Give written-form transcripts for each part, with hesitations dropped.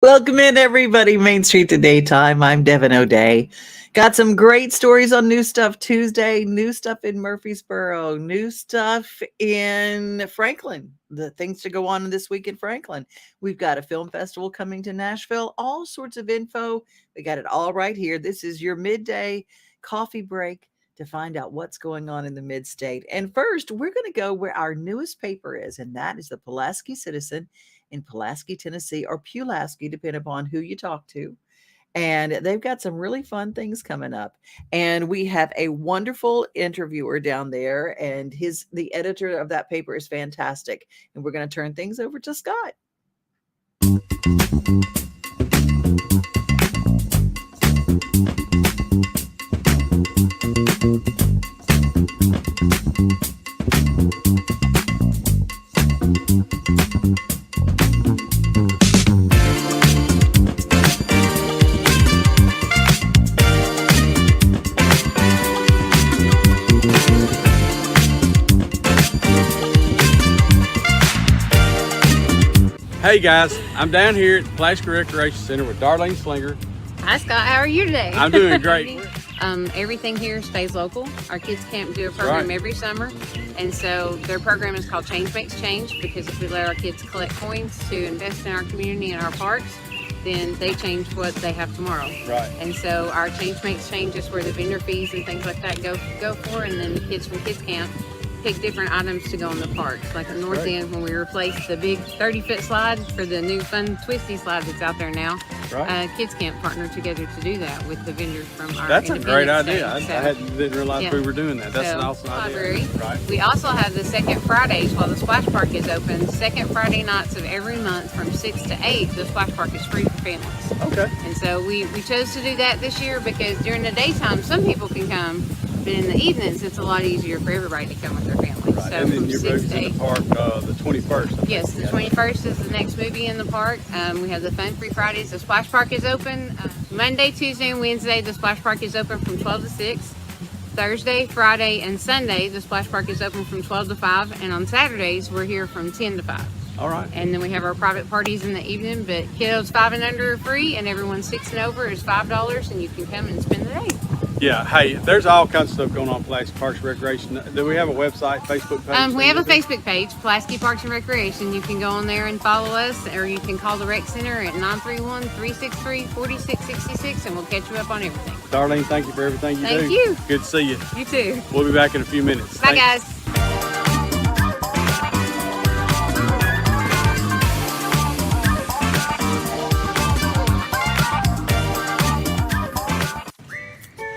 Welcome in, everybody. Main Street Today time. I'm Devin O'Day. Got some great stories on New Stuff Tuesday, new stuff in Murfreesboro, new stuff in Franklin, the things to go on this week in Franklin. We've got a film festival coming to Nashville, all sorts of info. We got it all right here. This is your midday coffee break to find out what's going on in the mid-state. And first, we're going to go where our newest paper is, and that is the Pulaski Citizen in Pulaski, Tennessee, or Pulaski, depending upon who you talk to. And they've got some really fun things coming up. And we have a wonderful interviewer down there, and the editor of that paper is fantastic. And we're going to turn things over to Scott. Hey guys, I'm down here at the Pulaski Recreation Center with Darlene Slinger. Hi Scott, how are you today? I'm doing great. Everything here stays local. Our kids camp do a program every summer, and so their program is called Change Makes Change, because if we let our kids collect coins to invest in our community and our parks, then they change what they have tomorrow. Right. And so our Change Makes Change is where the vendor fees and things like that go for, and then the kids from kids camp pick different items to go in the parks. Like at North End, when we replaced the big 30-foot slide for the new fun twisty slide that's out there now, Kids Camp partnered together to do that with the vendors from our That's a great idea. I didn't realize we were doing that. That's an awesome idea. Right. We also have the second Fridays while the Splash Park is open. Second Friday nights of every month from 6 to 8, the Splash Park is free for families. Okay. And so we chose to do that this year because during the daytime, some people can come, but in the evenings, it's a lot easier for everybody to come with their families. Right. So And then from you're 6 moving to to 8. the park the 21st. Yes, the 21st is the next movie in the park. We have the Fun Free Fridays. The Splash Park is open Monday, Tuesday, and Wednesday. The Splash Park is open from 12 to 6. Thursday, Friday, and Sunday, the Splash Park is open from 12 to 5. And on Saturdays, we're here from 10 to 5. All right. And then we have our private parties in the evening, but kiddos 5 and under are free, and everyone 6 and over is $5, and you can come and spend the day. Yeah, hey, there's all kinds of stuff going on Pulaski Parks Recreation. Do we have a website, Facebook page? We have a Facebook page, Pulaski Parks and Recreation. You can go on there and follow us, or you can call the rec center at 931-363-4666, and we'll catch you up on everything. Darlene, thank you for everything you do. Thank you. Good to see you. You too. We'll be back in a few minutes. Bye, guys.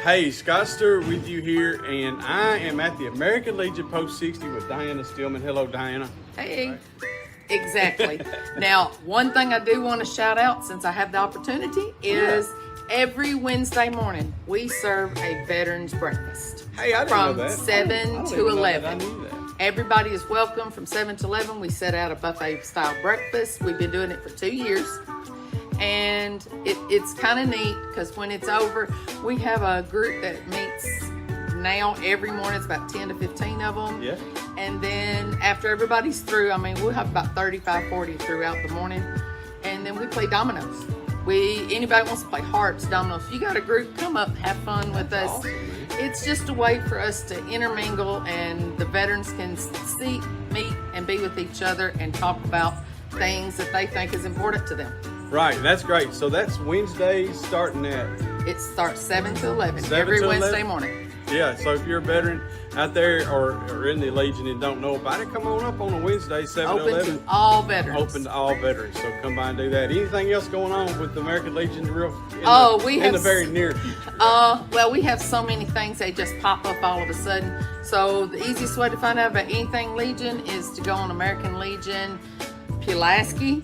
Hey, Scott Stewart with you here, and I am at the American Legion Post 60 with Diana Stillman. Hello, Diana. Hey, right. Exactly. Now, one thing I do want to shout out, since I have the opportunity, is every Wednesday morning we serve a veterans breakfast. Hey, I didn't know that. From 7 to 11. I knew that. Everybody is welcome from 7 to 11. We set out a buffet-style breakfast. We've been doing it for 2 years. And it's kind of neat because when it's over, we have a group that meets now every morning. It's about 10 to 15 of them. Yeah. And then after everybody's through, I mean, we'll have about 35, 40 throughout the morning. And then we play dominoes. Anybody wants to play hearts, dominoes, you got a group, come up, have fun with us. Awesome. It's just a way for us to intermingle, and the veterans can see, meet, and be with each other and talk about things that they think is important to them. Right, that's great. So that's Wednesdays starting at? It starts 7 to 11 7 every to Wednesday 11? morning. Yeah, so if you're a veteran out there or in the Legion and don't know about it, come on up on a Wednesday, 7 to 11. Open to all veterans. Open to all veterans, so come by and do that. Anything else going on with the American Legion in the very near future? Well, we have so many things, they just pop up all of a sudden. So the easiest way to find out about anything Legion is to go on American Legion Pulaski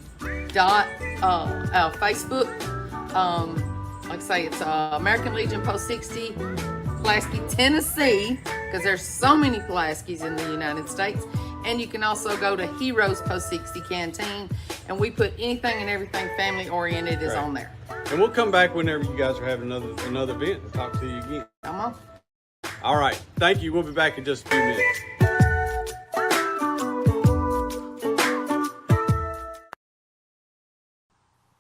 Facebook. Like I say, it's American Legion Post 60 Pulaski, Tennessee, because there's so many Pulaskis in the United States. And you can also go to Heroes Post 60 Canteen, and we put anything and everything family oriented is on there. And we'll come back whenever you guys are having another event and talk to you again. Come on. All right. Thank you. We'll be back in just a few minutes.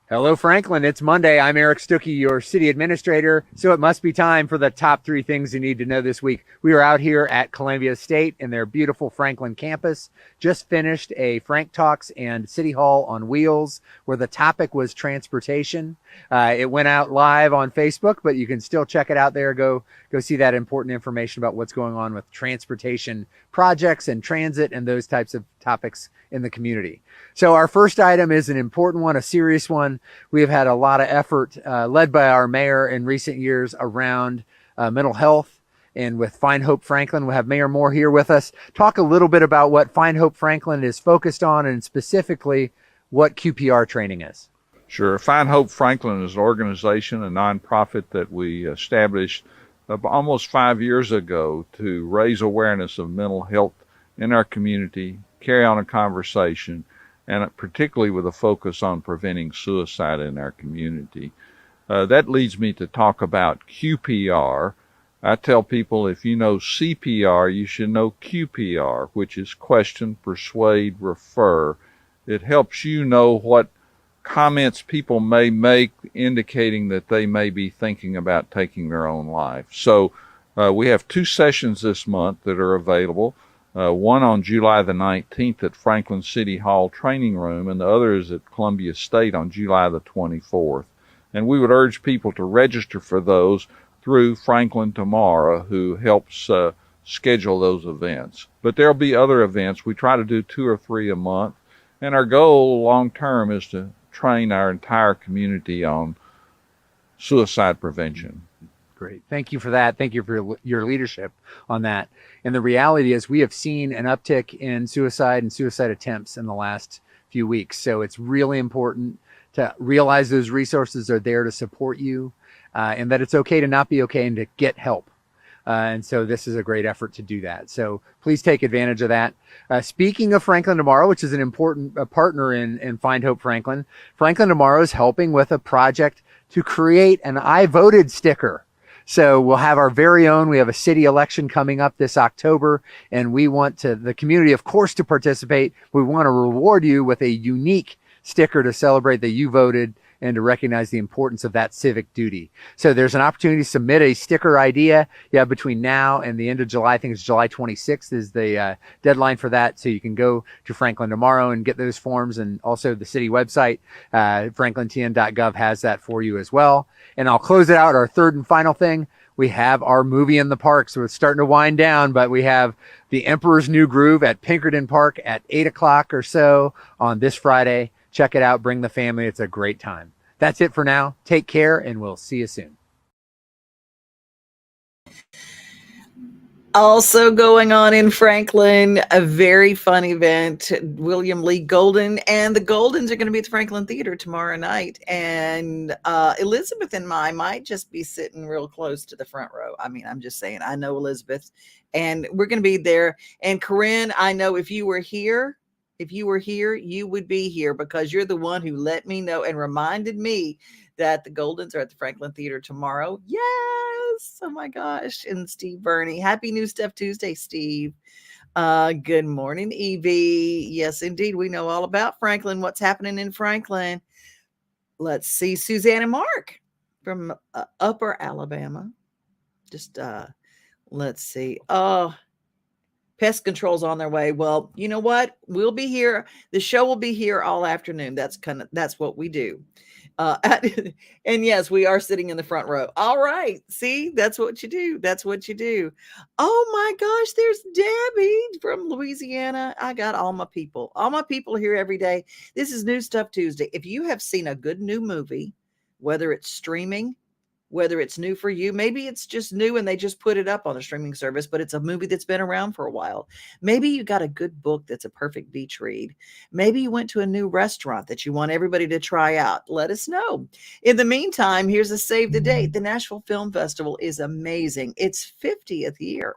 Hello, Franklin. It's Monday. I'm Eric Stuckey, your city administrator. So it must be time for the top 3 things you need to know this week. We are out here at Columbia State in their beautiful Franklin campus. Just finished a Frank Talks and City Hall on Wheels, where the topic was transportation. It went out live on Facebook, but you can still check it out there. Go see that important information about what's going on with transportation projects and transit and those types of topics in the community. So our first item is an important one, a serious one. We have had a lot of effort led by our mayor in recent years around mental health. And with Find Hope Franklin, we'll have Mayor Moore here with us. Talk a little bit about what Find Hope Franklin is focused on and specifically what QPR training is. Sure. Find Hope Franklin is an organization, a nonprofit that we established almost 5 years ago to raise awareness of mental health in our community, carry on a conversation, and particularly with a focus on preventing suicide in our community. That leads me to talk about QPR. I tell people if you know CPR, you should know QPR, which is question, persuade, refer. It helps you know what comments people may make indicating that they may be thinking about taking their own life. So we have 2 sessions this month that are available. One on July the 19th at Franklin City Hall Training Room, and the other is at Columbia State on July the 24th. And we would urge people to register for those through Franklin Tomorrow, who helps schedule those events. But there'll be other events. We try to do 2 or 3 a month, and our goal long term is to train our entire community on suicide prevention. Great. Thank you for that. Thank you for your leadership on that. And the reality is we have seen an uptick in suicide and suicide attempts in the last few weeks. So it's really important to realize those resources are there to support you and that it's okay to not be okay and to get help. And so this is a great effort to do that. So please take advantage of that. Speaking of Franklin Tomorrow, which is an important partner in Find Hope Franklin, Franklin Tomorrow is helping with a project to create an I Voted sticker. So we'll have our very own. We have a city election coming up this October, and we want the community, of course, to participate. We want to reward you with a unique sticker to celebrate that you voted and to recognize the importance of that civic duty. So there's an opportunity to submit a sticker idea. You have between now and the end of July. I think it's July 26th is the deadline for that. So you can go to Franklin Tomorrow and get those forms, and also the city website, franklintn.gov has that for you as well. And I'll close it out. Our third and final thing, we have our movie in the park. So it's starting to wind down, but we have The Emperor's New Groove at Pinkerton Park at 8 o'clock or so on this Friday. Check it out. Bring the family. It's a great time. That's it for now. Take care, and we'll see you soon. Also going on in Franklin, a very fun event. William Lee Golden and the Goldens are going to be at the Franklin Theater tomorrow night. And Elizabeth and I might just be sitting real close to the front row. I mean, I'm just saying, I know Elizabeth, and we're going to be there. And Corinne, I know if you were here, you would be here because you're the one who let me know and reminded me that the Goldens are at the Franklin Theater tomorrow. Yes. Oh my gosh. And Steve Burney. Happy New Stuff Tuesday, Steve. Good morning, Evie. Yes, indeed. We know all about Franklin. What's happening in Franklin? Let's see. Suzanne and Mark from Upper Alabama. Just let's see. Oh, pest control's on their way. Well, you know what? We'll be here. The show will be here all afternoon. That's what we do. And yes, we are sitting in the front row. All right. See, that's what you do. That's what you do. Oh my gosh, there's Debbie from Louisiana. I got all my people here every day. This is New Stuff Tuesday. If you have seen a good new movie, whether it's streaming whether it's new for you, maybe it's just new and they just put it up on a streaming service, but it's a movie that's been around for a while. Maybe you got a good book that's a perfect beach read. Maybe you went to a new restaurant that you want everybody to try out. Let us know. In the meantime, here's a save the date. The Nashville Film Festival is amazing. It's 50th year.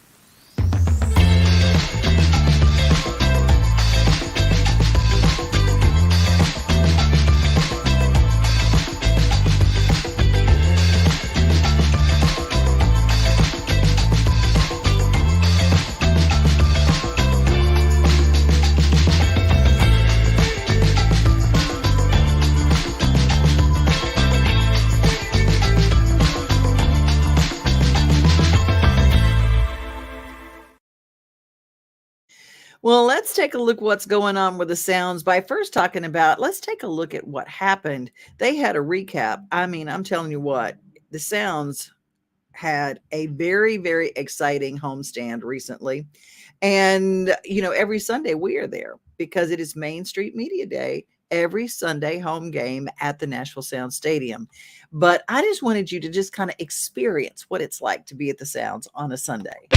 Well, let's take a look what's going on with the sounds by first talking about, let's take a look at what happened. They had a recap. I mean, I'm telling you what, the sounds had a very, very exciting homestand recently. And, every Sunday we are there because it is Main Street Media Day, every Sunday home game at the Nashville Sound Stadium. But I just wanted you to just kind of experience what it's like to be at the Sounds on a Sunday.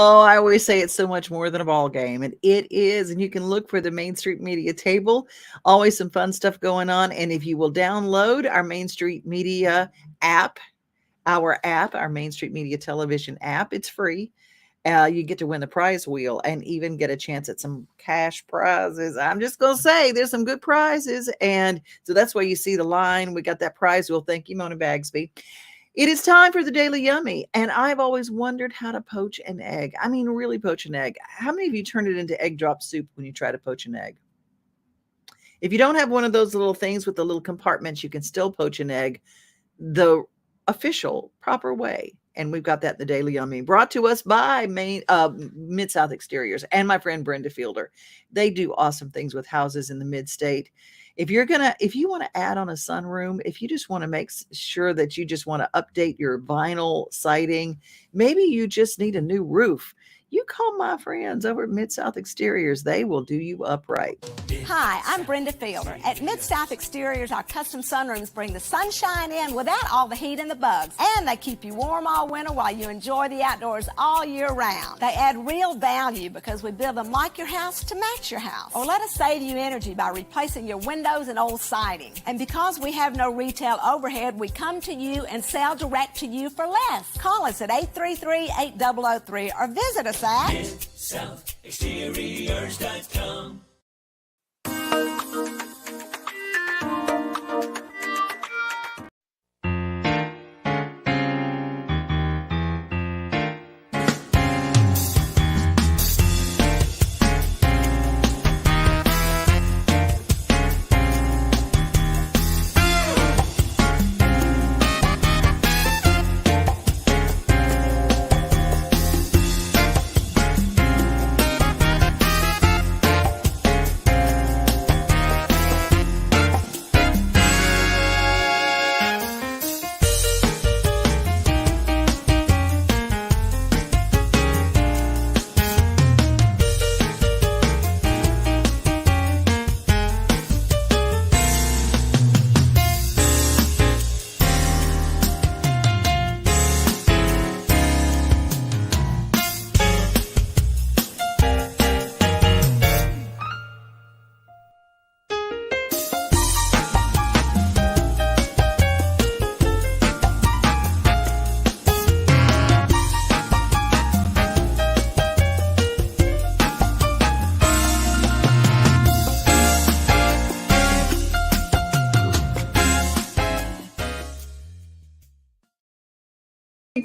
Oh, I always say it's so much more than a ball game, and it is. And you can look for the Main Street Media table. Always some fun stuff going on. And if you will download our Main Street Media app, our Main Street Media television app, it's free. You get to win the prize wheel and even get a chance at some cash prizes. I'm just going to say there's some good prizes. And so that's why you see the line. We got that prize wheel. Thank you, Mona Bagsby. It is time for the Daily Yummy, and I've always wondered how to poach an egg. I mean, really poach an egg. How many of you turn it into egg drop soup when you try to poach an egg? If you don't have one of those little things with the little compartments, you can still poach an egg the official, proper way. And we've got that in the Daily Yummy, brought to us by Mid-South Exteriors and my friend Brenda Fielder. They do awesome things with houses in the mid-state. If you want to add on a sunroom, if you just want to make sure that you just want to update your vinyl siding, maybe you just need a new roof, you call my friends over at Mid-South Exteriors. They will do you upright. Hi, I'm Brenda Fielder. At Mid-South Exteriors, our custom sunrooms bring the sunshine in without all the heat and the bugs. And they keep you warm all winter while you enjoy the outdoors all year round. They add real value because we build them like your house to match your house. Or let us save you energy by replacing your windows and old siding. And because we have no retail overhead, we come to you and sell direct to you for less. Call us at 833-8003 or visit us at MidSouthExteriors.com.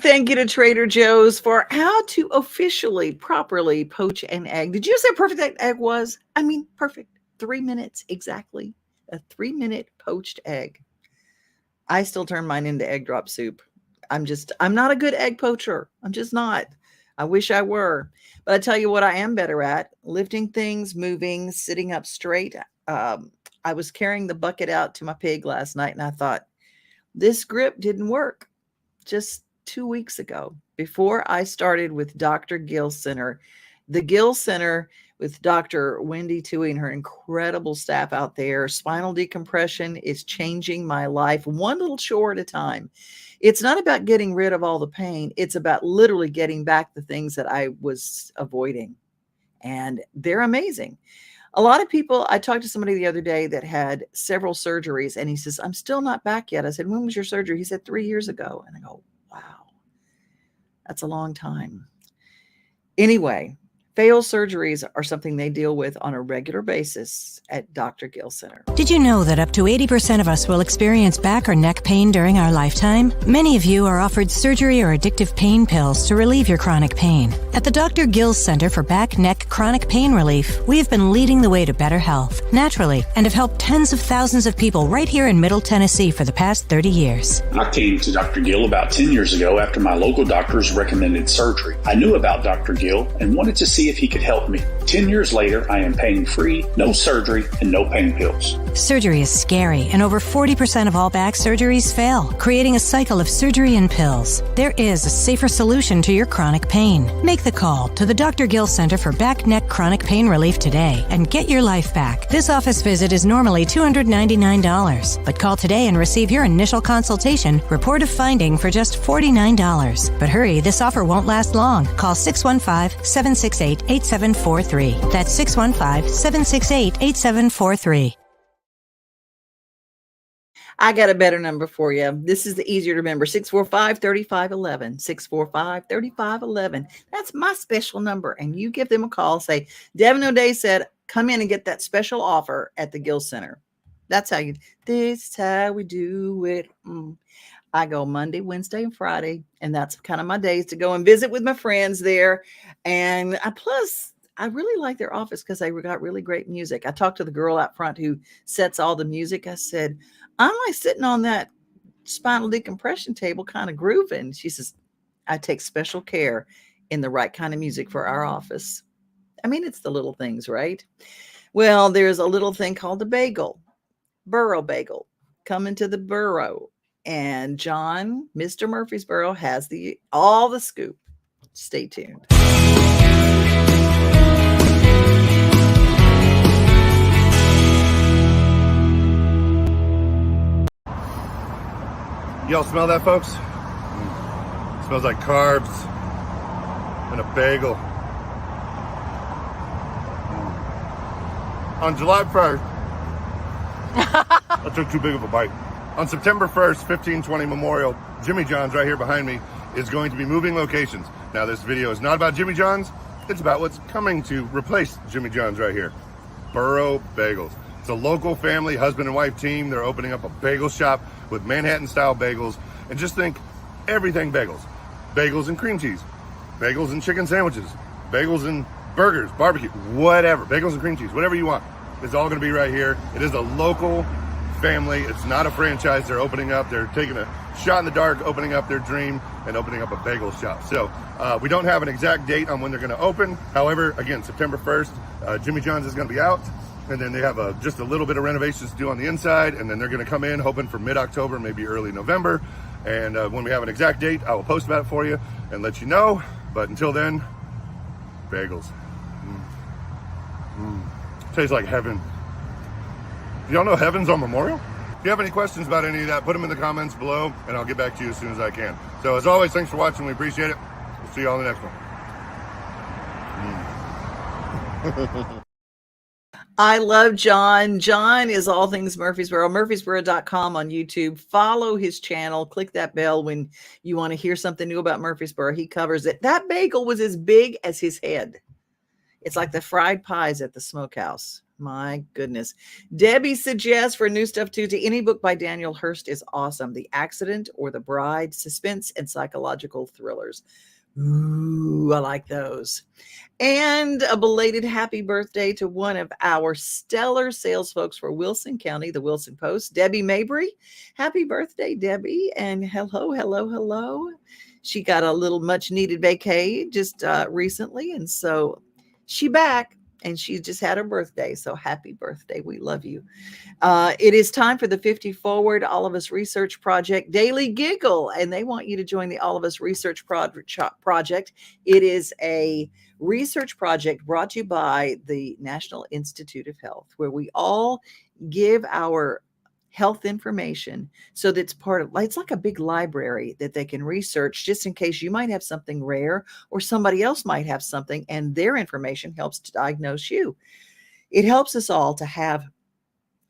Thank you to Trader Joe's for how to officially, properly poach an egg. Did you see how perfect that egg was? I mean, perfect. 3 minutes exactly. A 3-minute poached egg. I still turn mine into egg drop soup. I'm not a good egg poacher. I'm just not. I wish I were. But I tell you what I am better at, lifting things, moving, sitting up straight. I was carrying the bucket out to my pig last night and I thought, this grip didn't work. Just 2 weeks ago, before I started with Dr. Gill Center, the Gill Center with Dr. Wendy Toohey and her incredible staff out there. Spinal decompression is changing my life one little chore at a time. It's not about getting rid of all the pain. It's about literally getting back the things that I was avoiding. And they're amazing. A lot of people, I talked to somebody the other day that had several surgeries and he says, I'm still not back yet. I said, when was your surgery? He said 3 years ago. And I go, wow, that's a long time. Anyway, failed surgeries are something they deal with on a regular basis at Dr. Gill Center. Did you know that up to 80% of us will experience back or neck pain during our lifetime? Many of you are offered surgery or addictive pain pills to relieve your chronic pain. At the Dr. Gill Center for Back, Neck, Chronic Pain Relief, we have been leading the way to better health, naturally, and have helped tens of thousands of people right here in Middle Tennessee for the past 30 years. I came to Dr. Gill about 10 years ago after my local doctors recommended surgery. I knew about Dr. Gill and wanted to see if he could help me. 10 years later, I am pain-free, no surgery, and no pain pills. Surgery is scary, and over 40% of all back surgeries fail, creating a cycle of surgery and pills. There is a safer solution to your chronic pain. Make the call to the Dr. Gill Center for Back, Neck, Chronic Pain Relief today and get your life back. This office visit is normally $299, but call today and receive your initial consultation, report of finding for just $49. But hurry, this offer won't last long. Call 615-768-8743. That's 615-768-8743. I got a better number for you. This is the easier to remember. 645-3511. 645-3511. That's my special number. And you give them a call. Say, Devin O'Day said, come in and get that special offer at the Gill Center. That's how this is how we do it. I go Monday, Wednesday, and Friday. And that's kind of my days to go and visit with my friends there. And I really like their office because they got really great music. I talked to the girl out front who sets all the music. I said, I'm like sitting on that spinal decompression table kind of grooving. She says, I take special care in the right kind of music for our office. I mean, it's the little things, right? Well, there's a little thing called a bagel, Burrow Bagel, coming to the Burrow. And John, Mr. Murfreesboro, has all the scoop. Stay tuned. Y'all smell that, folks? Smells like carbs and a bagel. On July 1st, I took too big of a bite. On September 1st, 1520 Memorial, Jimmy John's right here behind me is going to be moving locations. Now, this video is not about Jimmy John's. It's about what's coming to replace Jimmy John's right here. Burrow Bagels. It's a local family, husband and wife team. They're opening up a bagel shop with Manhattan-style bagels. And just think, everything bagels. Bagels and cream cheese. Bagels and chicken sandwiches. Bagels and burgers, barbecue, whatever. Bagels and cream cheese, whatever you want. It's all going to be right here. It is a local family. It's not a franchise they're opening up. They're taking a shot in the dark, opening up their dream and opening up a bagel shop. So we don't have an exact date on when they're going to open. However, again, September 1st, Jimmy John's is going to be out. And then they have just a little bit of renovations to do on the inside. And then they're going to come in hoping for mid-October, maybe early November. And when we have an exact date, I will post about it for you and let you know. But until then, bagels. Tastes like heaven. Y'all know heaven's on Memorial? If you have any questions about any of that, put them in the comments below and I'll get back to you as soon as I can. So as always, thanks for watching. We appreciate it. We'll see you all in the next one. I love John. John is all things Murfreesboro, murfreesboro.com on YouTube. Follow his channel. Click that bell when you want to hear something new about Murfreesboro. He covers it. That bagel was as big as his head. It's like the fried pies at the smokehouse. My goodness. Debbie suggests for New Stuff Tuesday, any book by Daniel Hurst is awesome. The Accident or The Bride, suspense and psychological thrillers. Ooh, I like those. And a belated happy birthday to one of our stellar sales folks for Wilson County, the Wilson Post, Debbie Mabry. Happy birthday, Debbie. And hello, hello, hello. She got a little much needed vacay just recently. And so she back. And she just had her birthday. So happy birthday. We love you. It is time for the 50 Forward All of Us Research Project Daily Giggle. And they want you to join the All of Us Research Project. It is a research project brought to you by the National Institute of Health, where we all give our health information so that's part of, it's like a big library that they can research just in case you might have something rare or somebody else might have something, and their information helps to diagnose you. It helps us all to have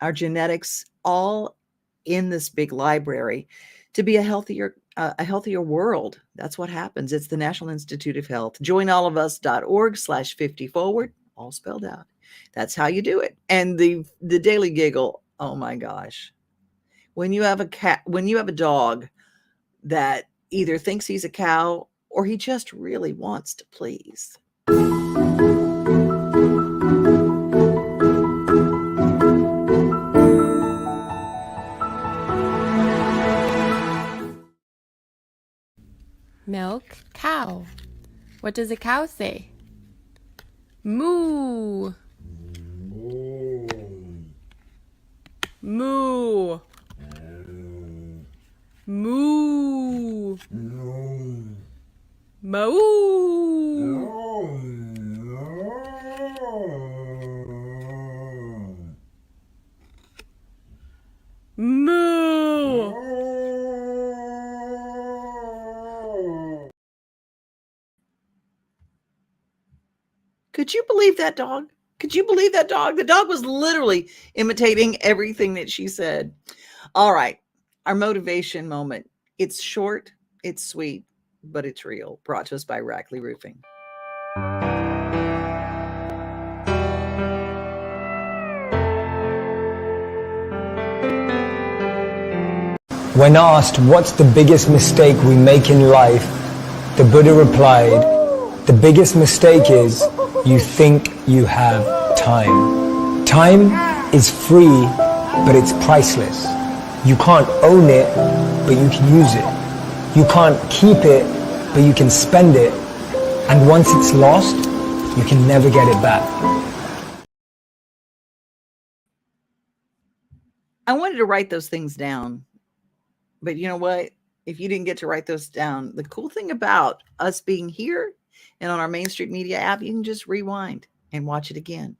our genetics all in this big library to be a healthier world. That's what happens. It's the National Institute of Health. Joinallofus.org/50forward, all spelled out. That's how you do it. And the Daily Giggle, oh my gosh. When you have a dog that either thinks he's a cow or he just really wants to please. Milk, cow. What does a cow say? Moo. Moo. Moo. Moo. Moo. Could you believe that dog? Could you believe that dog? The dog was literally imitating everything that she said. All right. Our motivation moment. It's short, it's sweet, but it's real. Brought to us by Rackley Roofing. When asked what's the biggest mistake we make in life, the Buddha replied, the biggest mistake is you think you have time. Time is free, but it's priceless. You can't own it, but you can use it. You can't keep it, but you can spend it. And once it's lost, you can never get it back. I wanted to write those things down, but you know what? If you didn't get to write those down, the cool thing about us being here and on our Main Street Media app, you can just rewind and watch it again.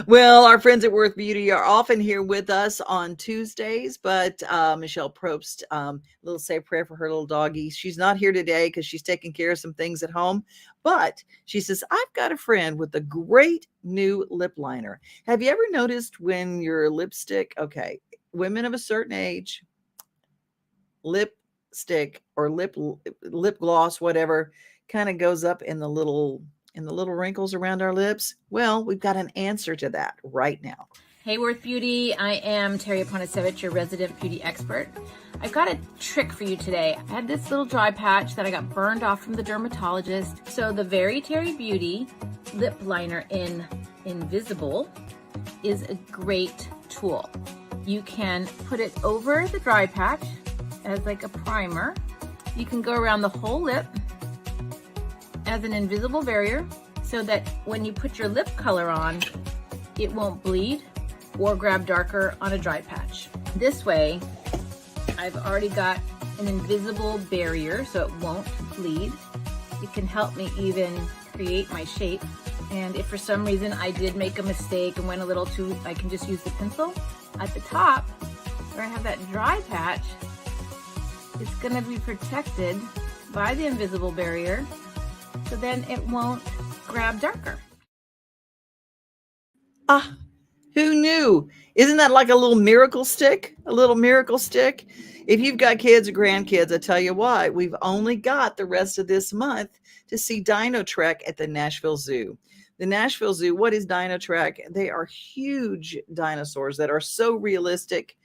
Well, our friends at Worth Beauty are often here with us on Tuesdays, but Michelle Probst, little say a prayer for her little doggy. She's not here today because she's taking care of some things at home, but she says, I've got a friend with a great new lip liner. Have you ever noticed when your lipstick, okay, women of a certain age, lipstick or lip gloss, whatever, kind of goes up in the little wrinkles around our lips? Well, we've got an answer to that right now. Hey, Worth Beauty. I am Terry Aponasevich, your resident beauty expert. I've got a trick for you today. I had this little dry patch that I got burned off from the dermatologist. So the Very Terry Beauty lip liner in Invisible is a great tool. You can put it over the dry patch as like a primer. You can go around the whole lip as an invisible barrier so that when you put your lip color on, it won't bleed or grab darker on a dry patch. This way, I've already got an invisible barrier so it won't bleed. It can help me even create my shape. And if for some reason I did make a mistake and went a little too, I can just use the pencil. At the top, where I have that dry patch, it's gonna be protected by the invisible barrier, so then it won't grab darker. Ah, who knew? Isn't that like a little miracle stick? A little miracle stick? If you've got kids or grandkids, I tell you what, we've only got the rest of this month to see Dino Trek at the Nashville Zoo. The Nashville Zoo, what is Dino Track? They are huge dinosaurs that are so realistic,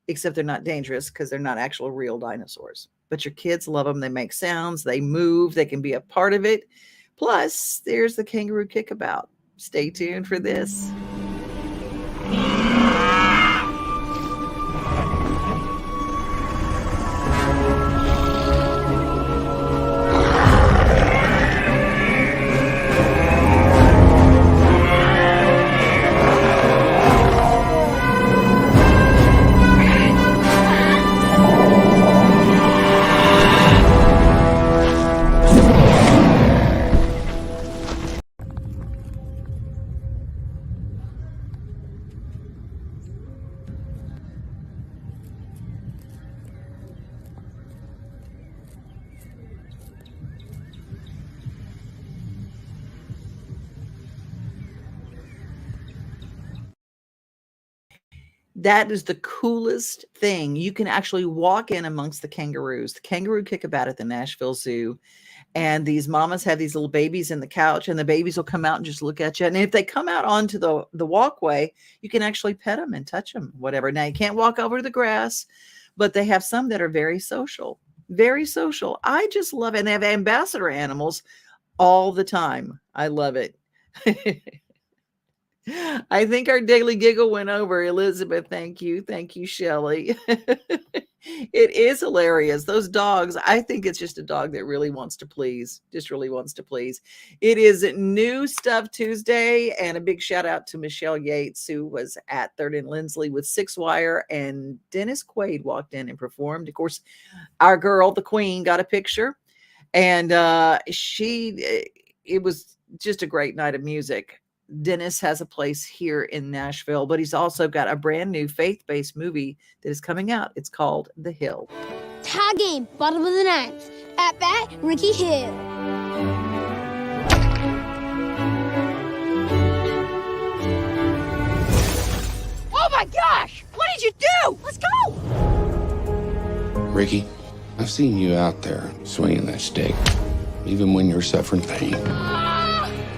except they're not dangerous because they're not actual real dinosaurs. But your kids love them. They make sounds, they move, they can be a part of it. Plus, there's the kangaroo kickabout. Stay tuned for this. That is the coolest thing. You can actually walk in amongst the kangaroos. The kangaroo kickabout at the Nashville Zoo. And these mamas have these little babies in the couch, and the babies will come out and just look at you. And if they come out onto the walkway, you can actually pet them and touch them, whatever. Now, you can't walk over the grass, but they have some that are very social. Very social. I just love it. And they have ambassador animals all the time. I love it. I think our daily giggle went over, Elizabeth. Thank you. Thank you, Shelley. It is hilarious. Those dogs, I think it's just a dog that really wants to please, just really wants to please. It is New Stuff Tuesday, and a big shout out to Michelle Yates, who was at Third and Lindsley with Six Wire, and Dennis Quaid walked in and performed. Of course, our girl, the Queen, got a picture, and it was just a great night of music. Dennis has a place here in Nashville, but he's also got a brand new faith-based movie that is coming out. It's called The Hill. Tie game, bottom of the ninth. At bat, Ricky Hill. Oh my gosh! What did you do? Let's go! Ricky, I've seen you out there swinging that stick, even when you're suffering pain.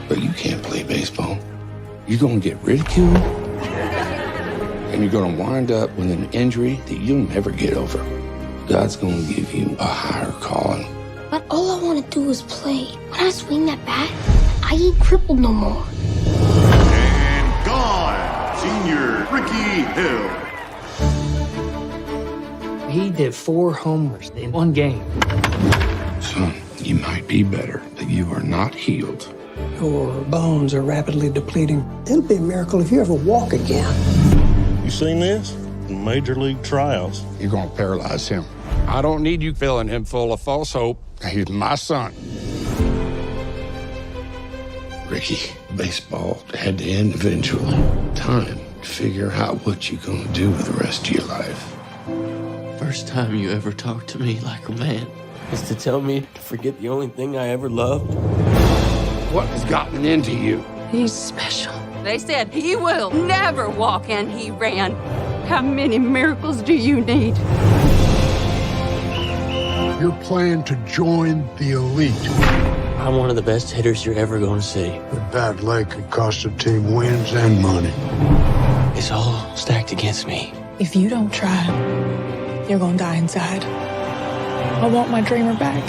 But you can't play baseball. You're gonna get ridiculed, and you're gonna wind up with an injury that you'll never get over. God's gonna give you a higher calling. But all I want to do is play. When I swing that bat, I ain't crippled no more. And gone, senior Ricky Hill. He did 4 homers in one game. Son, you might be better, but you are not healed. Your bones are rapidly depleting. It'll be a miracle if you ever walk again. You seen this? Major League trials. You're gonna paralyze him. I don't need you filling him full of false hope. He's my son. Ricky, baseball had to end eventually. Time to figure out what you're gonna do with the rest of your life. First time you ever talked to me like a man is to tell me to forget the only thing I ever loved. What has gotten into you? He's special. They said he will never walk, and he ran. How many miracles do you need? You're planning to join the elite. I'm one of the best hitters you're ever going to see. A bad leg could cost the team wins and money. It's all stacked against me. If you don't try, you're going to die inside. I want my dreamer back.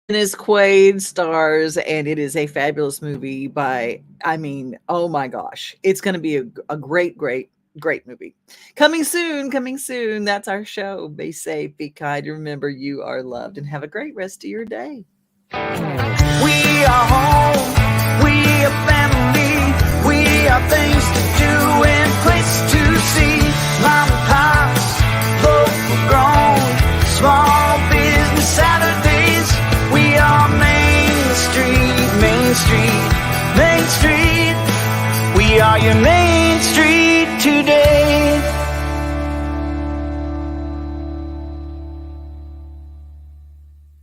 Dennis Quaid stars, and it is a fabulous movie oh my gosh, it's going to be a great movie. Coming soon. That's our show. Be safe, be kind, remember you are loved, and have a great rest of your day. We are home, we are family, we are things to do and places to see. Mom and pops, local grown, small business Saturdays. We are Main Street. We are your Main Street today.